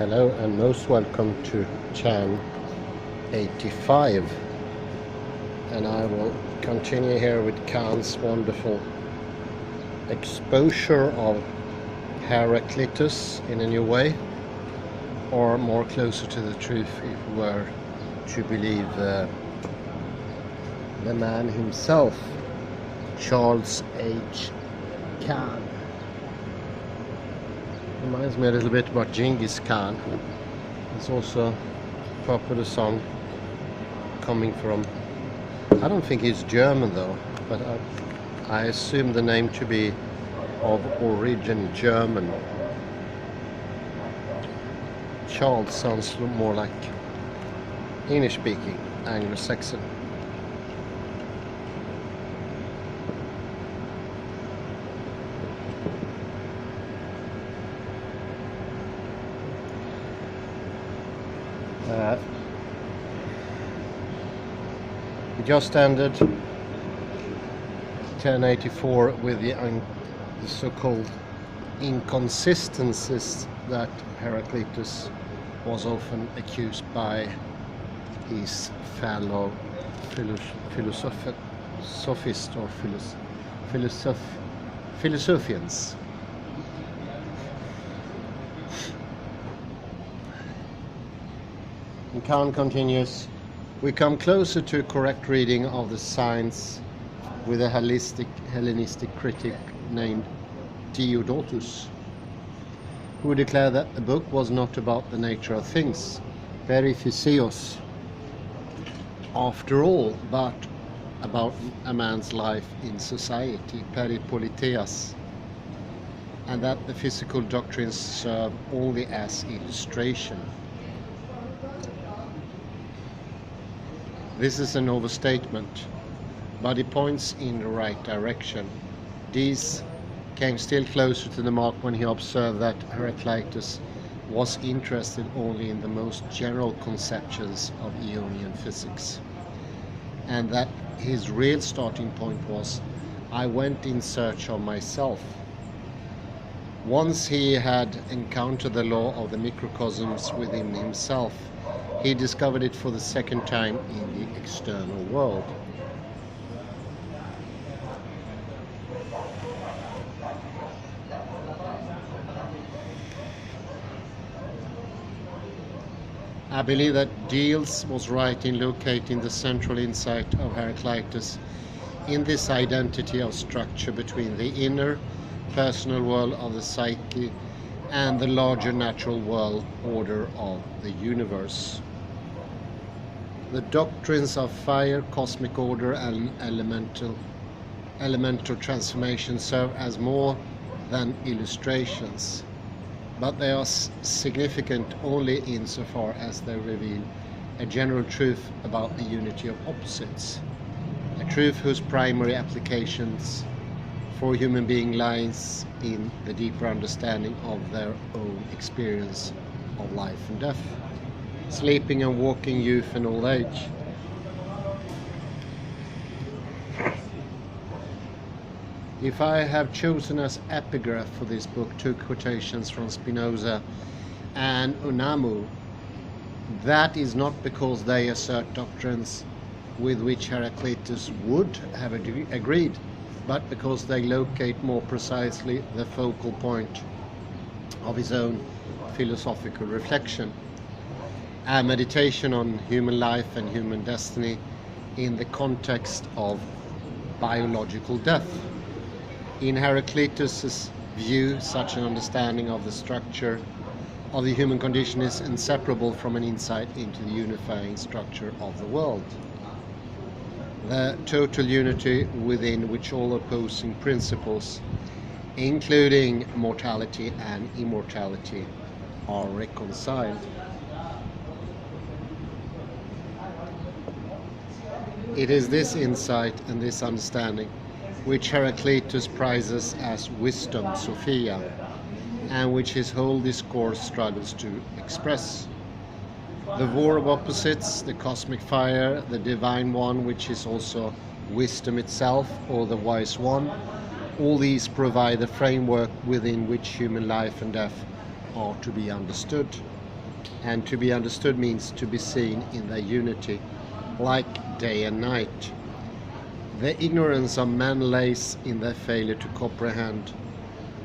Hello and most welcome to Chan 85, and I will continue here with Kahn's wonderful exposure of Heraclitus in a new way, or more closer to the truth if we were to believe the man himself, Charles H. Kahn. Reminds me a little bit about Genghis Khan. It's also a popular song coming from, I don't think he's German though, but I assume the name to be of origin German. Charles sounds more like English speaking, Anglo-Saxon. We just ended 1084 with the so-called inconsistencies that Heraclitus was often accused by his fellow philosophists or philosophians. And Kahn continues, we come closer to a correct reading of the science with a Hellenistic critic named Theodotus, who declared that the book was not about the nature of things, periphysios, after all, but about a man's life in society, peripoliteas, and that the physical doctrines serve only as illustration. This is an overstatement, but it points in the right direction. These came still closer to the mark when he observed that Heraclitus was interested only in the most general conceptions of Ionian physics, and that his real starting point was, I went in search of myself. Once he had encountered the law of the microcosms within himself, he discovered it for the second time in the external world. I believe that Diels was right in locating the central insight of Heraclitus in this identity of structure between the inner, personal world of the psyche and the larger natural world order of the universe. The doctrines of fire, cosmic order, and elemental transformation serve as more than illustrations, but they are significant only insofar as they reveal a general truth about the unity of opposites, a truth whose primary applications for human being lies in the deeper understanding of their own experience of life and death, sleeping and waking, youth and old age. If I have chosen as epigraph for this book two quotations from Spinoza and Unamu, that is not because they assert doctrines with which Heraclitus would have agreed, but because they locate more precisely the focal point of his own philosophical reflection, a meditation on human life and human destiny in the context of biological death. In Heraclitus' view, such an understanding of the structure of the human condition is inseparable from an insight into the unifying structure of the world, the total unity within which all opposing principles, including mortality and immortality, are reconciled. It is this insight and this understanding which Heraclitus prizes as wisdom, Sophia, and which his whole discourse struggles to express. The war of opposites, the cosmic fire, the divine one, which is also wisdom itself, or the wise one, all these provide the framework within which human life and death are to be understood. and to be understood means to be seen in their unity, like day and night. The ignorance of man lays in their failure to comprehend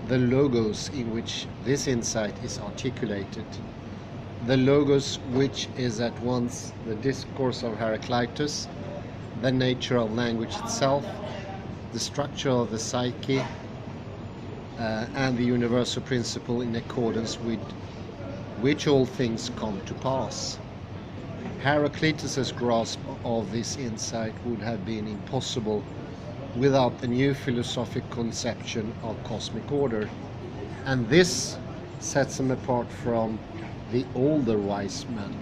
the logos in which this insight is articulated. The logos which is at once the discourse of Heraclitus, the nature of language itself, the structure of the psyche, and the universal principle in accordance with which all things come to pass. Heraclitus' grasp of this insight would have been impossible without the new philosophic conception of cosmic order, and this sets him apart from the older wise men.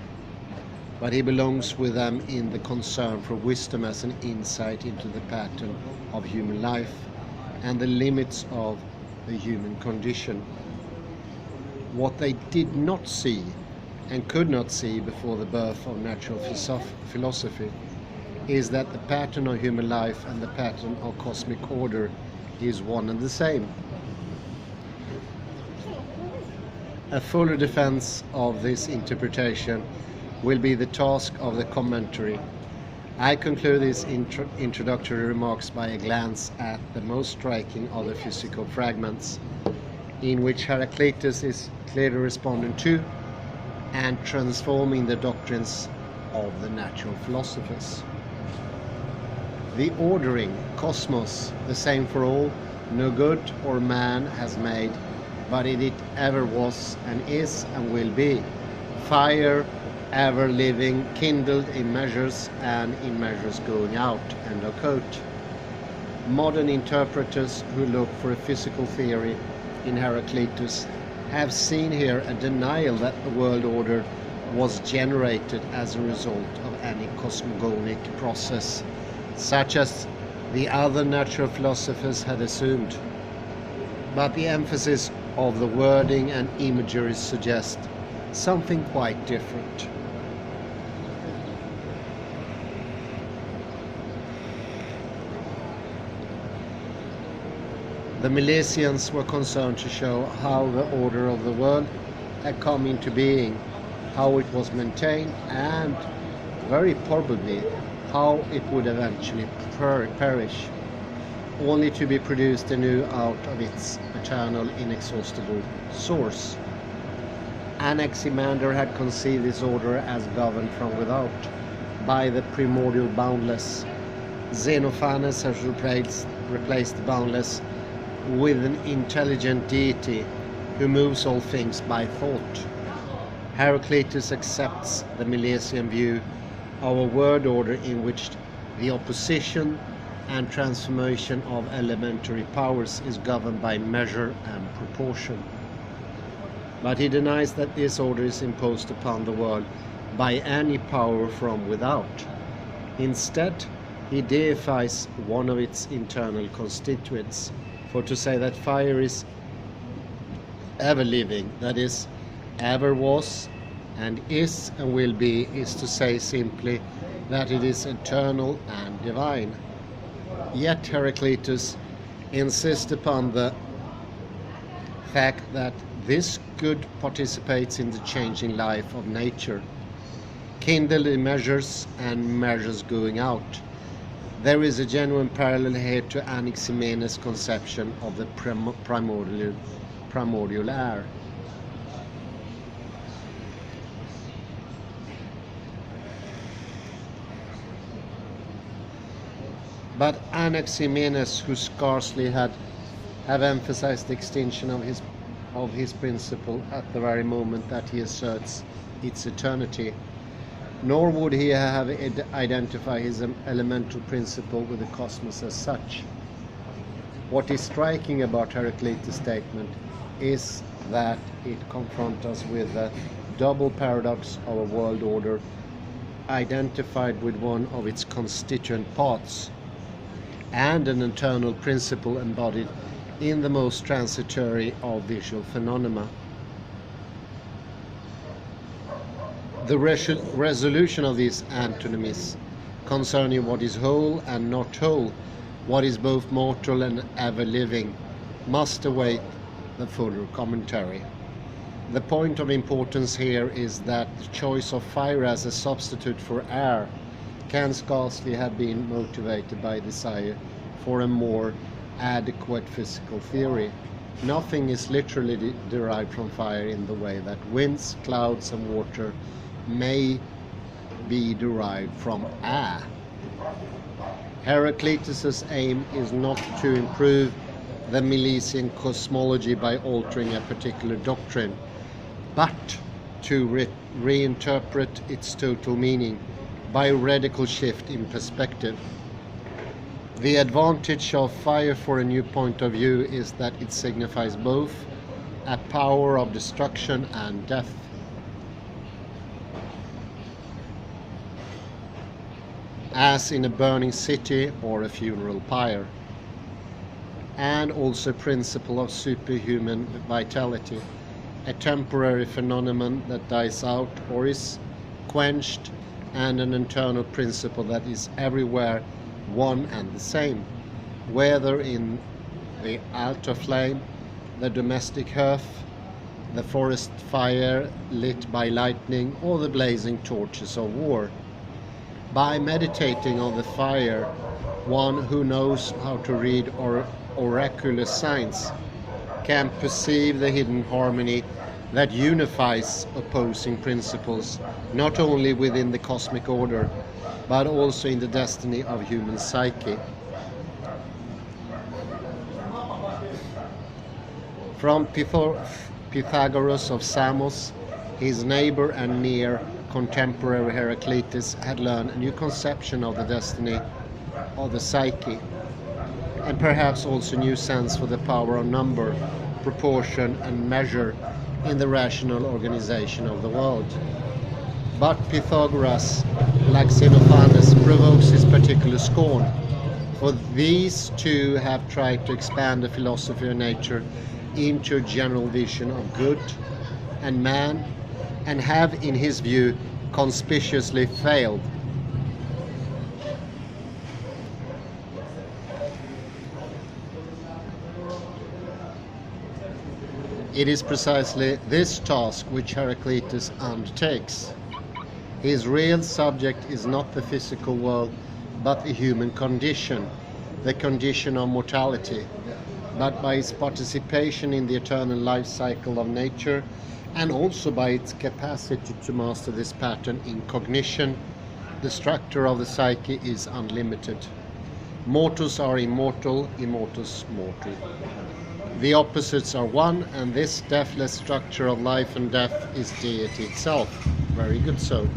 But he belongs with them in the concern for wisdom as an insight into the pattern of human life and the limits of the human condition. What they did not see and could not see before the birth of natural philosophy is that the pattern of human life and the pattern of cosmic order is one and the same. A fuller defense of this interpretation will be the task of the commentary. I conclude these introductory remarks by a glance at the most striking of the physical fragments, in which Heraclitus is clearly responding to and transforming the doctrines of the natural philosophers. The ordering, cosmos, the same for all, no good or man has made, but it ever was and is and will be. Fire, ever living, kindled in measures and in measures going out. End of quote. Modern interpreters who look for a physical theory in Heraclitus have seen here a denial that the world order was generated as a result of any cosmogonic process, such as the other natural philosophers had assumed. But the emphasis of the wording and imagery suggests something quite different. The Milesians were concerned to show how the order of the world had come into being, how it was maintained, and very probably how it would eventually perish, only to be produced anew out of its eternal, inexhaustible source. Anaximander had conceived this order as governed from without by the primordial boundless. Xenophanes has replaced the boundless with an intelligent deity who moves all things by thought. Heraclitus accepts the Milesian view of a word order in which the opposition and transformation of elementary powers is governed by measure and proportion. But he denies that this order is imposed upon the world by any power from without. Instead, he deifies one of its internal constituents. For to say that fire is ever living, that is, ever was and is and will be, is to say simply that it is eternal and divine. Yet Heraclitus insists upon the fact that this good participates in the changing life of nature, kindled in measures and measures going out. There is a genuine parallel here to Anaximenes' conception of the primordial air. But Anaximenes, who scarcely have emphasized the extinction of his principle at the very moment that he asserts its eternity, nor would he have identified his elemental principle with the cosmos as such. What is striking about Heraclitus' statement is that it confronts us with the double paradox of a world order identified with one of its constituent parts and an eternal principle embodied in the most transitory of visual phenomena. The resolution of these antinomies concerning what is whole and not whole, what is both mortal and ever living, must await the fuller commentary. The point of importance here is that the choice of fire as a substitute for air can scarcely have been motivated by desire for a more adequate physical theory. Nothing is literally derived from fire in the way that winds, clouds, and water may be derived from air. Heraclitus' aim is not to improve the Milesian cosmology by altering a particular doctrine, but to reinterpret its total meaning by a radical shift in perspective. The advantage of fire for a new point of view is that it signifies both a power of destruction and death. As in a burning city or a funeral pyre, and also a principle of superhuman vitality, a temporary phenomenon that dies out or is quenched, and an internal principle that is everywhere one and the same, whether in the altar flame, the domestic hearth, the forest fire lit by lightning, or the blazing torches of war. By meditating on the fire, one who knows how to read oracular signs can perceive the hidden harmony that unifies opposing principles, not only within the cosmic order, but also in the destiny of human psyche. From Pythagoras of Samos, his neighbor and near contemporary Heraclitus had learned a new conception of the destiny of the psyche, and perhaps also a new sense for the power of number, proportion, and measure in the rational organization of the world. But Pythagoras, like Xenophanes, provokes his particular scorn, for these two have tried to expand the philosophy of nature into a general vision of good and man, and have, in his view, conspicuously failed. It is precisely this task which Heraclitus undertakes. His real subject is not the physical world, but the human condition, the condition of mortality. But by its participation in the eternal life cycle of nature, and also by its capacity to master this pattern in cognition, the structure of the psyche is unlimited. Mortals are immortal, immortals mortal. The opposites are one, and this deathless structure of life and death is deity itself. Very good so.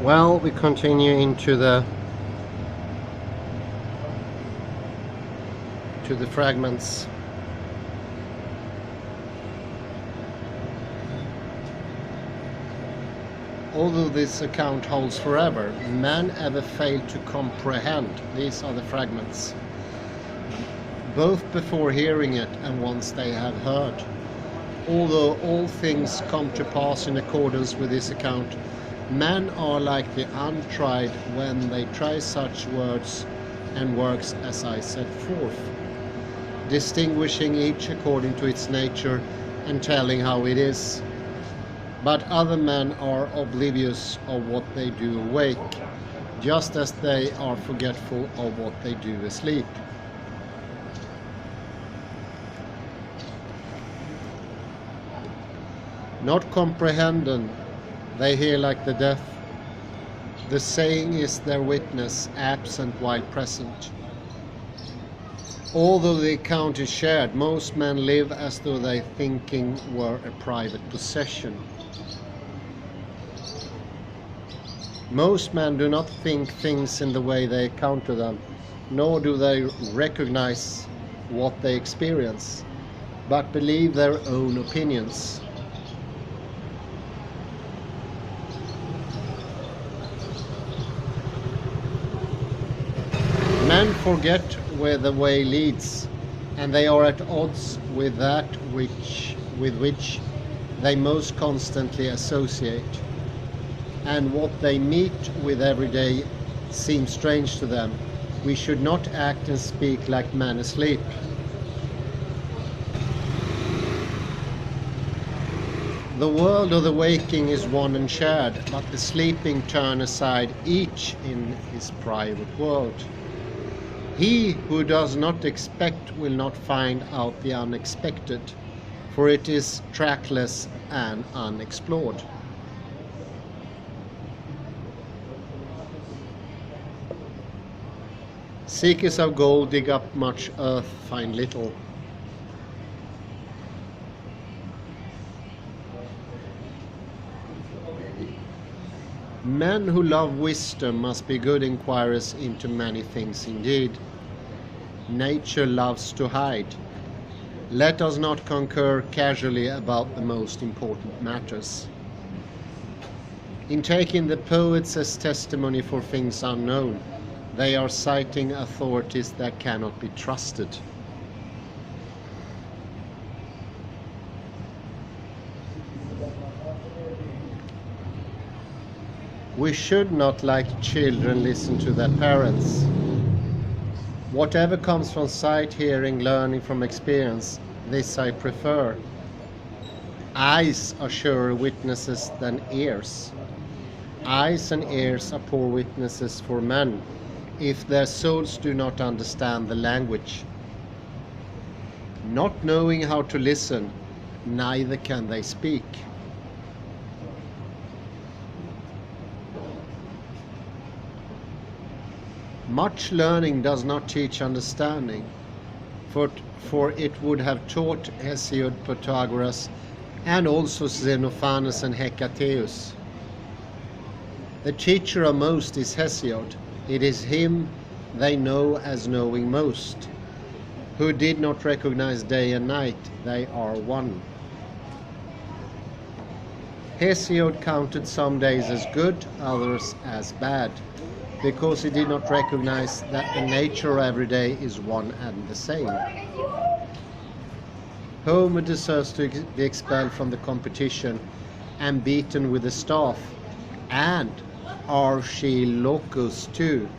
Well, we continue into the fragments. Although this account holds forever, man ever failed to comprehend. These are the fragments, both before hearing it and once they have heard. Although all things come to pass in accordance with this account, men are like the untried when they try such words and works as I set forth, distinguishing each according to its nature and telling how it is. But other men are oblivious of what they do awake, just as they are forgetful of what they do asleep. Not comprehending, they hear like the deaf. The saying is their witness, absent while present. Although the account is shared, most men live as though their thinking were a private possession. Most men do not think things in the way they encounter them, nor do they recognize what they experience, but believe their own opinions. Men forget where the way leads, and they are at odds with that with which they most constantly associate. And what they meet with every day seems strange to them. We should not act and speak like men asleep. The world of the waking is one and shared, but the sleeping turn aside, each in his private world. He who does not expect will not find out the unexpected, for it is trackless and unexplored. Seekers of gold dig up much earth, find little. Men who love wisdom must be good inquirers into many things indeed. Nature loves to hide. Let us not concur casually about the most important matters. In taking the poets as testimony for things unknown, they are citing authorities that cannot be trusted. We should not, like children, listen to their parents. Whatever comes from sight, hearing, learning from experience, this I prefer. Eyes are surer witnesses than ears. Eyes and ears are poor witnesses for men, if their souls do not understand the language. Not knowing how to listen, neither can they speak. Much learning does not teach understanding, for it would have taught Hesiod, Pythagoras, and also Xenophanes and Heraclitus. The teacher of most is Hesiod. It is him they know as knowing most. Who did not recognize day and night, they are one. Hesiod counted some days as good, others as bad, because he did not recognize that the nature of every day is one and the same. Homer deserves to be expelled from the competition and beaten with a staff, and Archilochus too.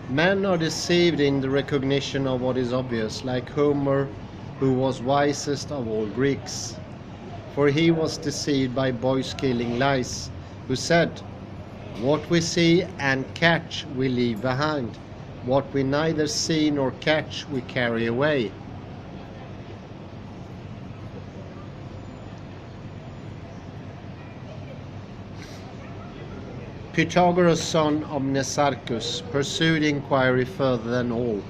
Men are deceived in the recognition of what is obvious, like Homer, who was wisest of all Greeks. For he was deceived by boys-killing lies, who said, "What we see and catch we leave behind. What we neither see nor catch we carry away." Pythagoras, son of Mnesarchus, pursued inquiry further than all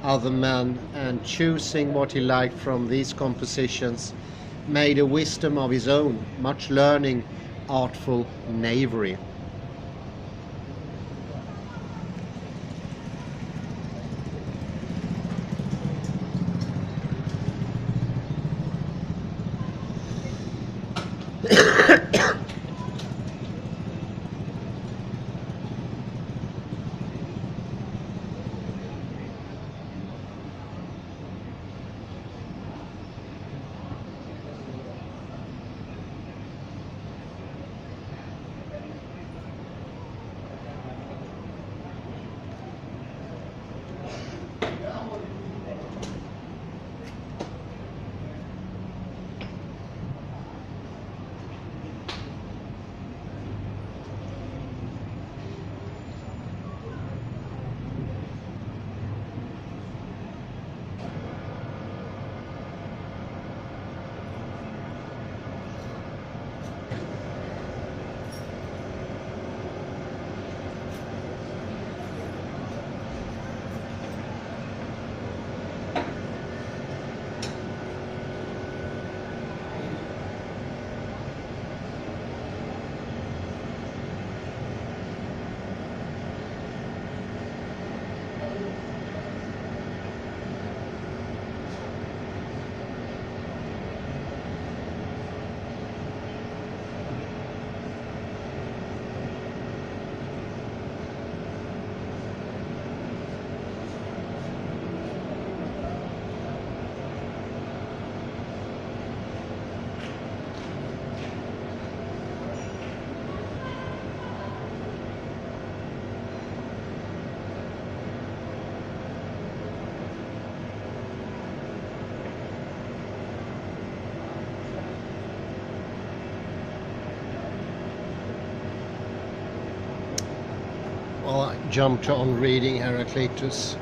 other men, and choosing what he liked from these compositions, made a wisdom of his own, much learning, artful knavery. Well, I jumped on reading Heraclitus.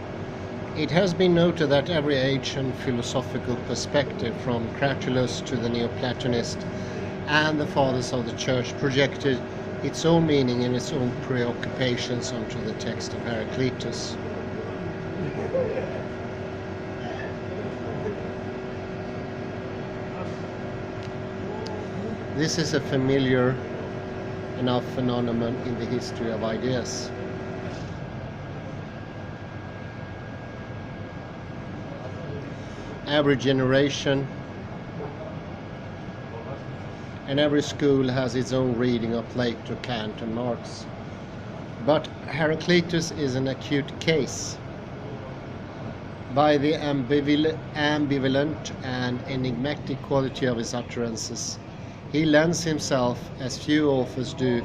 It has been noted that every age and philosophical perspective, from Heraclitus to the Neoplatonist and the fathers of the Church, projected its own meaning and its own preoccupations onto the text of Heraclitus. This is a familiar enough phenomenon in the history of ideas. Every generation and every school has its own reading of Plato, Kant and Marx. But Heraclitus is an acute case. By the ambivalent and enigmatic quality of his utterances, he lends himself, as few authors do,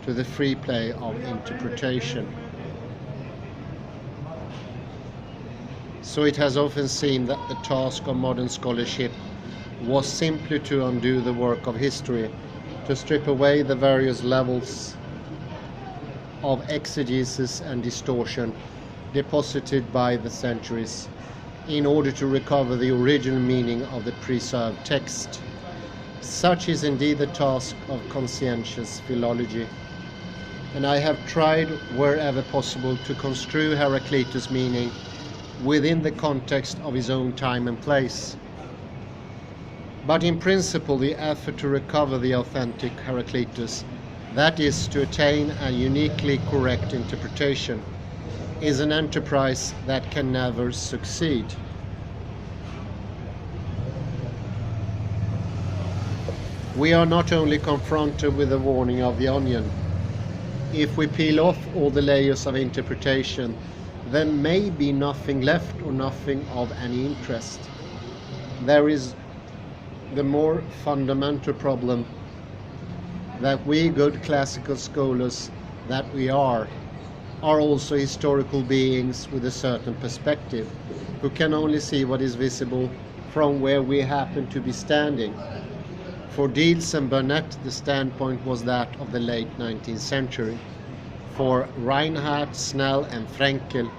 to the free play of interpretation. So it has often seemed that the task of modern scholarship was simply to undo the work of history, to strip away the various levels of exegesis and distortion deposited by the centuries, in order to recover the original meaning of the preserved text. Such is indeed the task of conscientious philology, and I have tried wherever possible to construe Heraclitus' meaning within the context of his own time and place. But in principle, the effort to recover the authentic Heraclitus, that is, to attain a uniquely correct interpretation, is an enterprise that can never succeed. We are not only confronted with the warning of the onion. If we peel off all the layers of interpretation, there may be nothing left or nothing of any interest. There is the more fundamental problem that we good classical scholars that we are also historical beings with a certain perspective, who can only see what is visible from where we happen to be standing. For Diels and Burnett, the standpoint was that of the late 19th century. For Reinhardt, Snell and Frenkel,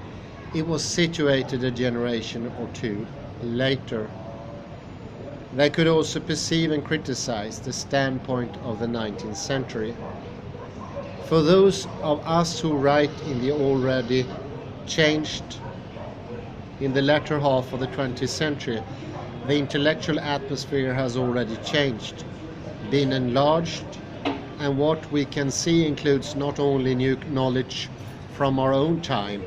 it was situated a generation or two later. They could also perceive and criticize the standpoint of the 19th century. For those of us who write in the already changed in the latter half of the 20th century, the intellectual atmosphere has already changed, been enlarged, and what we can see includes not only new knowledge from our own time,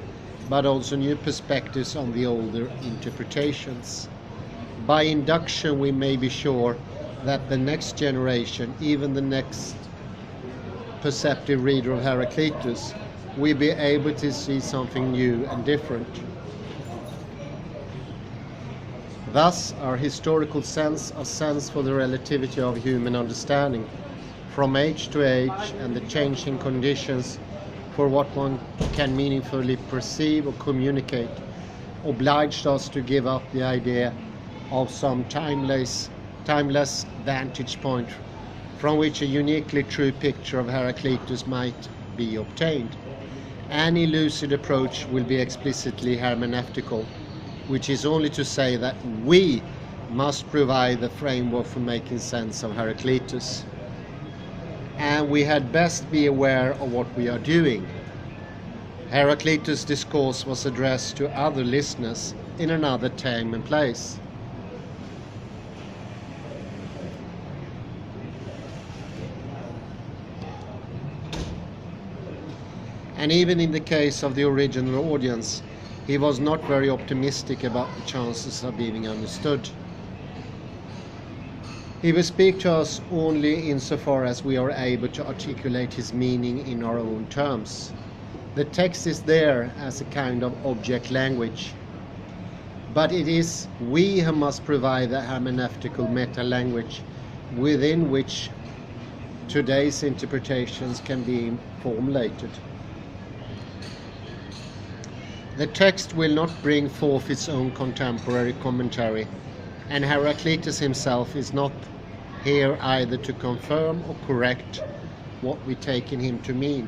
but also new perspectives on the older interpretations. By induction, we may be sure that the next generation, even the next perceptive reader of Heraclitus, will be able to see something new and different. Thus, our historical sense for the relativity of human understanding, from age to age, and the changing conditions for what one can meaningfully perceive or communicate, obliged us to give up the idea of some timeless vantage point from which a uniquely true picture of Heraclitus might be obtained. Any lucid approach will be explicitly hermeneutical, which is only to say that we must provide the framework for making sense of Heraclitus. And we had best be aware of what we are doing. Heraclitus' discourse was addressed to other listeners in another time and place. And even in the case of the original audience, he was not very optimistic about the chances of being understood. He will speak to us only insofar as we are able to articulate his meaning in our own terms. The text is there as a kind of object language, but it is we who must provide the hermeneutical meta-language within which today's interpretations can be formulated. The text will not bring forth its own contemporary commentary, and Heraclitus himself is not here either to confirm or correct what we take in him to mean.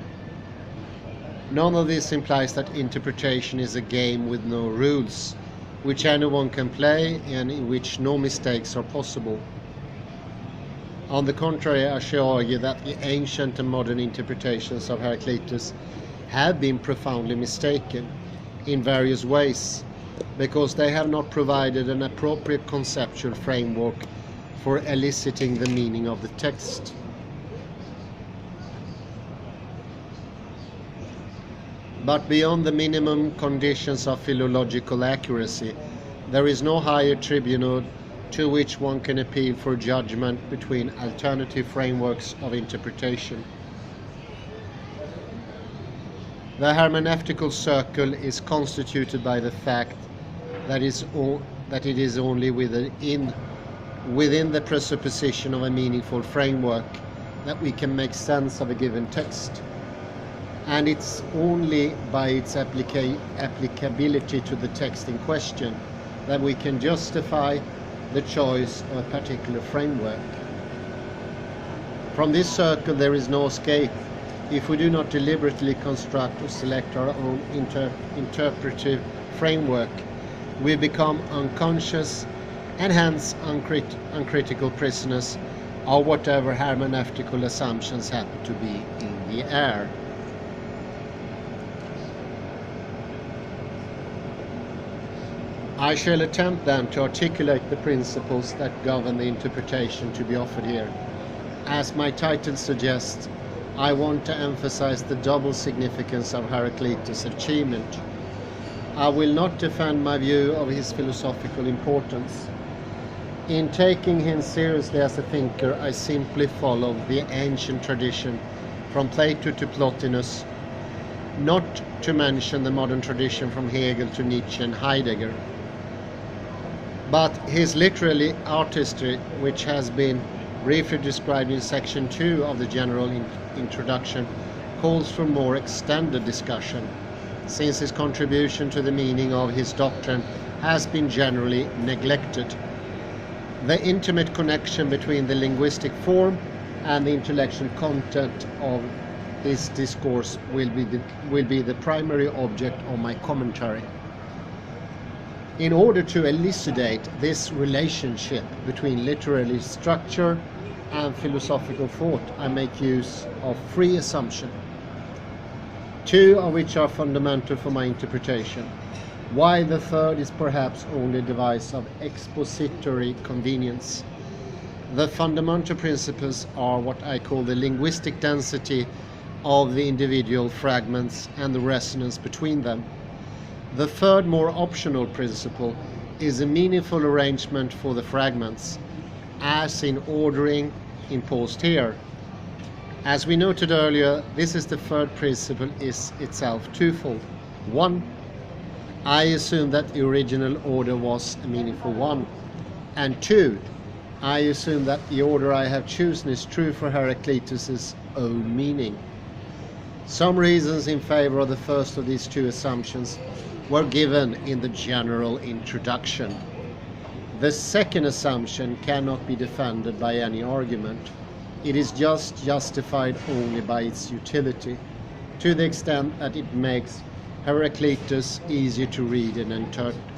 None of this implies that interpretation is a game with no rules, which anyone can play and in which no mistakes are possible. On the contrary, I shall argue that the ancient and modern interpretations of Heraclitus have been profoundly mistaken in various ways, because they have not provided an appropriate conceptual framework for eliciting the meaning of the text. But beyond the minimum conditions of philological accuracy, there is no higher tribunal to which one can appeal for judgment between alternative frameworks of interpretation. The hermeneutical circle is constituted by the fact that it is only within the presupposition of a meaningful framework that we can make sense of a given text. And it's only by its applicability to the text in question that we can justify the choice of a particular framework. From this circle there is no escape if we do not deliberately construct or select our own interpretive framework. We become unconscious and hence uncritical prisoners of whatever hermeneutical assumptions happen to be in the air. I shall attempt then to articulate the principles that govern the interpretation to be offered here. As my title suggests, I want to emphasize the double significance of Heraclitus' achievement. I will not defend my view of his philosophical importance. In taking him seriously as a thinker, I simply follow the ancient tradition from Plato to Plotinus, not to mention the modern tradition from Hegel to Nietzsche and Heidegger. But his literary artistry, which has been briefly described in section 2 of the general introduction, calls for more extended discussion, since his contribution to the meaning of his doctrine has been generally neglected. The intimate connection between the linguistic form and the intellectual content of his discourse will be the primary object of my commentary. In order to elucidate this relationship between literary structure and philosophical thought, I make use of three assumptions, two of which are fundamental for my interpretation, while the third is perhaps only a device of expository convenience. The fundamental principles are what I call the linguistic density of the individual fragments and the resonance between them. The third, more optional principle is a meaningful arrangement for the fragments, as in ordering imposed here. As we noted earlier, this is the third principle is itself twofold. One, I assume that the original order was a meaningful one. And two, I assume that the order I have chosen is true for Heraclitus' own meaning. Some reasons in favor of the first of these two assumptions were given in the general introduction. The second assumption cannot be defended by any argument. It is just justified only by its utility, to the extent that it makes Heraclitus easier to read and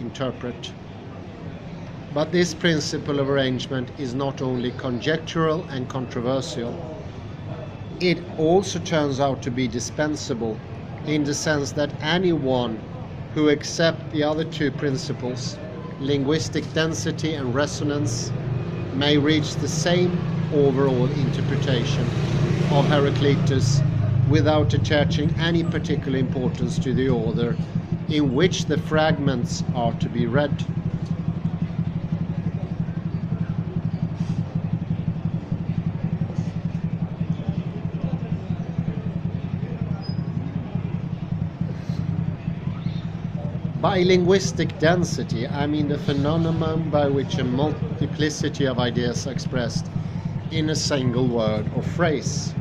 interpret. But this principle of arrangement is not only conjectural and controversial, it also turns out to be dispensable, in the sense that anyone who accepts the other two principles, linguistic density and resonance, may reach the same overall interpretation of Heraclitus without attaching any particular importance to the order in which the fragments are to be read. By linguistic density, I mean the phenomenon by which a multiplicity of ideas are expressed in a single word or phrase.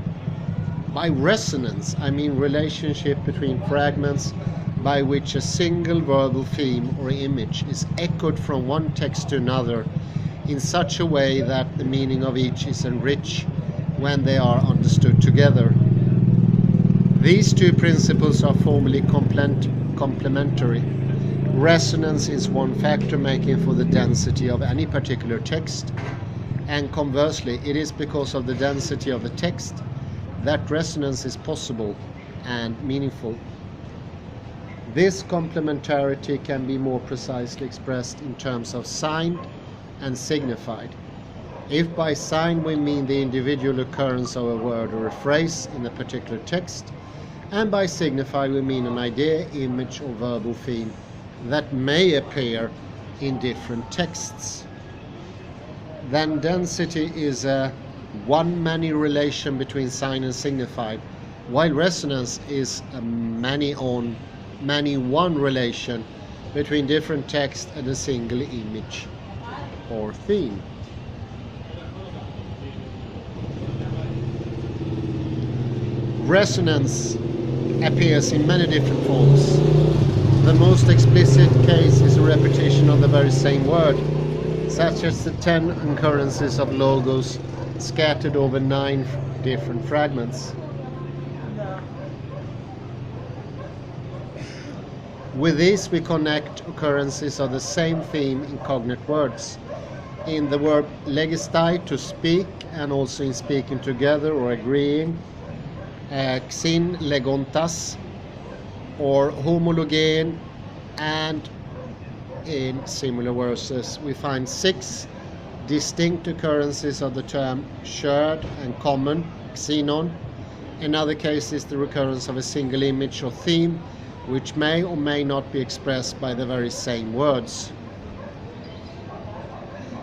By resonance, I mean relationship between fragments by which a single verbal theme or image is echoed from one text to another in such a way that the meaning of each is enriched when they are understood together. These two principles are formally complementary. Resonance is one factor making for the density of any particular text, and conversely, it is because of the density of the text that resonance is possible and meaningful. This complementarity can be more precisely expressed in terms of signed and signified. If by sign we mean the individual occurrence of a word or a phrase in a particular text, and by signified we mean an idea, image, or verbal theme that may appear in different texts, then density is a one-many relation between sign and signified, while resonance is a many-one relation between different text and a single image or theme. Resonance appears in many different forms. The most explicit case is a repetition of the very same word, such as the 10 occurrences of logos scattered over 9 different fragments. With these we connect occurrences of the same theme in cognate words. In the verb legistai, to speak, and also in speaking together or agreeing, xin legontas, or homologen, and in similar verses we find 6 distinct occurrences of the term shared and common, xenon. In other cases, the recurrence of a single image or theme, which may or may not be expressed by the very same words.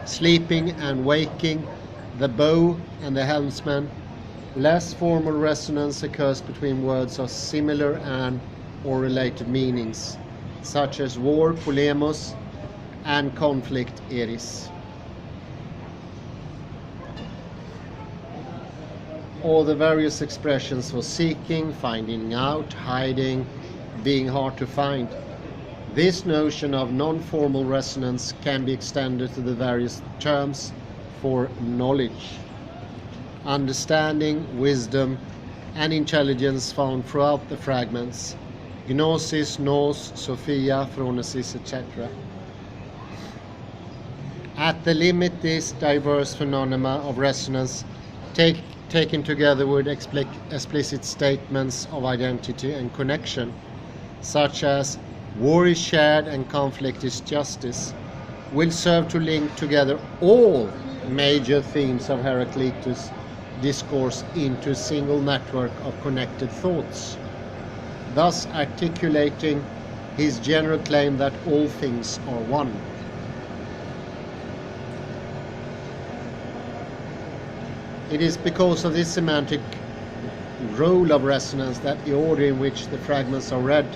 Sleeping and waking, the bow and the helmsman. Less formal resonance occurs between words of similar and or related meanings, such as war, polemos, and conflict, eris. Or the various expressions for seeking, finding out, hiding, being hard to find. This notion of non-formal resonance can be extended to the various terms for knowledge, understanding, wisdom, and intelligence found throughout the fragments: gnosis, nous, sophia, phronesis, etc. At the limit, these diverse phenomena of resonance taken together with explicit statements of identity and connection, such as war is shared and conflict is justice, will serve to link together all major themes of Heraclitus' discourse into a single network of connected thoughts, thus articulating his general claim that all things are one. It is because of this semantic role of resonance that the order in which the fragments are read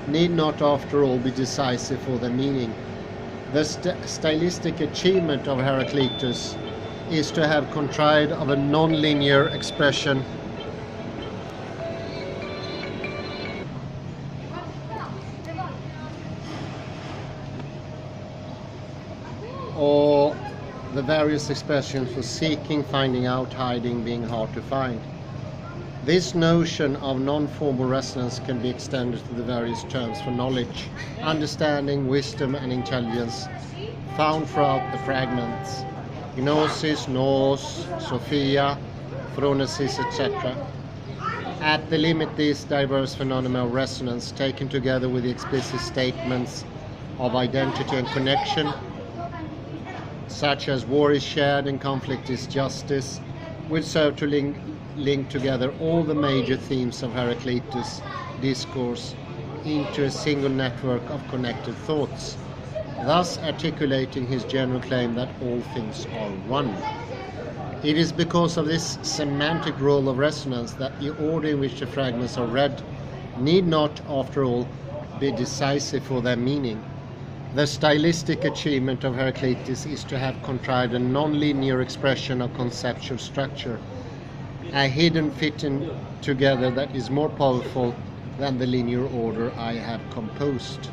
need not, after all, be decisive for their meaning. The stylistic achievement of Heraclitus is to have contrived of a non-linear expression or the various expressions for seeking, finding out, hiding, being hard to find. This notion of non-formal resonance can be extended to the various terms for knowledge, understanding, wisdom, and intelligence found throughout the fragments: gnosis, nous, sophia, phronesis, etc. At the limit, these diverse phenomena of resonance, taken together with the explicit statements of identity and connection, such as war is shared and conflict is justice, will serve to link together all the major themes of Heraclitus' discourse into a single network of connected thoughts, thus articulating his general claim that all things are one. It is because of this semantic role of resonance that the order in which the fragments are read need not, after all, be decisive for their meaning. The stylistic achievement of Heraclitus is to have contrived a non-linear expression of conceptual structure, a hidden fitting together that is more powerful than the linear order I have composed.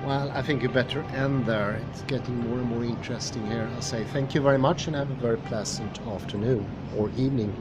Well, I think you better end there. It's getting more and more interesting here. I'll say thank you very much and have a very pleasant afternoon or evening.